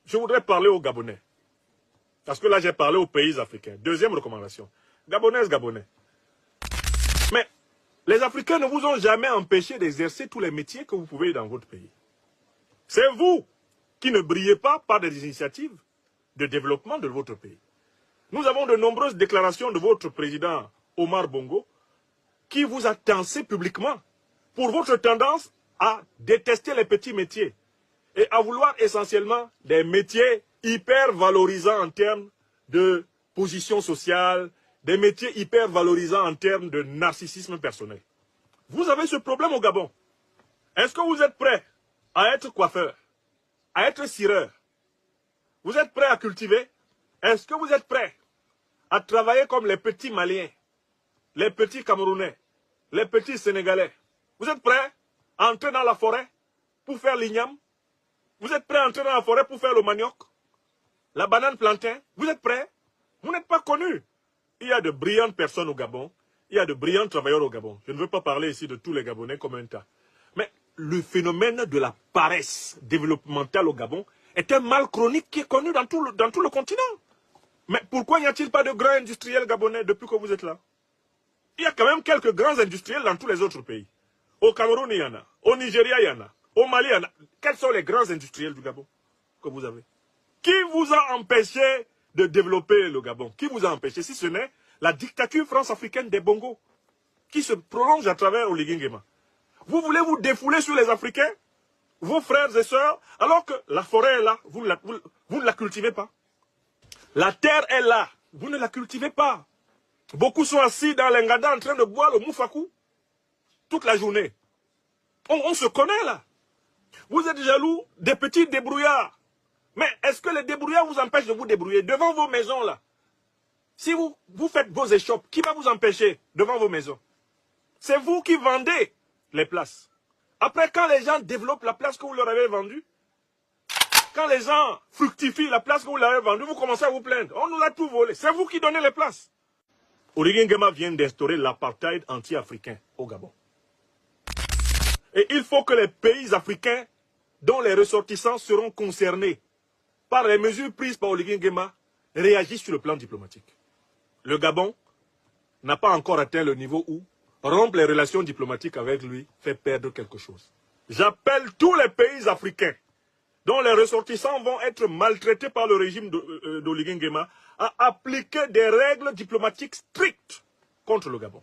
je voudrais parler aux Gabonais. Parce que là, j'ai parlé aux pays africains. Deuxième recommandation. Gabonaises, Gabonais. Mais les Africains ne vous ont jamais empêché d'exercer tous les métiers que vous pouvez dans votre pays. C'est vous qui ne brillez pas par des initiatives de développement de votre pays. Nous avons de nombreuses déclarations de votre président Omar Bongo qui vous a tensé publiquement pour votre tendance à détester les petits métiers et à vouloir essentiellement des métiers hyper valorisants en termes de position sociale, des métiers hyper valorisants en termes de narcissisme personnel. Vous avez ce problème au Gabon. Est-ce que vous êtes prêt à être coiffeur, à être cireur? Vous êtes prêt à cultiver? Est-ce que vous êtes prêt à travailler comme les petits Maliens, les petits Camerounais, les petits Sénégalais? Vous êtes prêt à entrer dans la forêt pour faire l'igname? Vous êtes prêt à entrer dans la forêt pour faire le manioc, la banane plantain? Vous êtes prêt? Vous n'êtes pas connus. Il y a de brillantes personnes au Gabon. Il y a de brillants travailleurs au Gabon. Je ne veux pas parler ici de tous les Gabonais comme un tas. Mais le phénomène de la paresse développementale au Gabon est un mal chronique qui est connu dans tout le continent. Mais pourquoi n'y a-t-il pas de grands industriels gabonais depuis que vous êtes là? Il y a quand même quelques grands industriels dans tous les autres pays. Au Cameroun, il y en a. Au Nigeria, il y en a. Au Mali, il y en a. Quels sont les grands industriels du Gabon que vous avez? Qui vous a empêché de développer le Gabon? Qui vous a empêché, si ce n'est la dictature france-africaine des Bongo, qui se prolonge à travers Oligui Nguema? Vous voulez vous défouler sur les Africains, vos frères et sœurs, alors que la forêt est là, vous ne la cultivez pas. La terre est là, vous ne la cultivez pas. Beaucoup sont assis dans l'Engada en train de boire le moufakou toute la journée. On se connaît là. Vous êtes jaloux des petits débrouillards. Mais est-ce que les débrouillards vous empêchent de vous débrouiller devant vos maisons là? Si vous faites vos échoppes, qui va vous empêcher devant vos maisons? C'est vous qui vendez les places. Après, quand les gens développent la place que vous leur avez vendue, quand les gens fructifient la place que vous leur avez vendue, vous commencez à vous plaindre. On nous a tout volé. C'est vous qui donnez les places. Oligui Nguema vient d'instaurer l'apartheid anti-africain au Gabon. Et il faut que les pays africains dont les ressortissants seront concernés par les mesures prises par Oligui Nguema réagissent sur le plan diplomatique. Le Gabon n'a pas encore atteint le niveau où rompre les relations diplomatiques avec lui fait perdre quelque chose. J'appelle tous les pays africains dont les ressortissants vont être maltraités par le régime d'Oligui Nguema à appliquer des règles diplomatiques strictes contre le Gabon.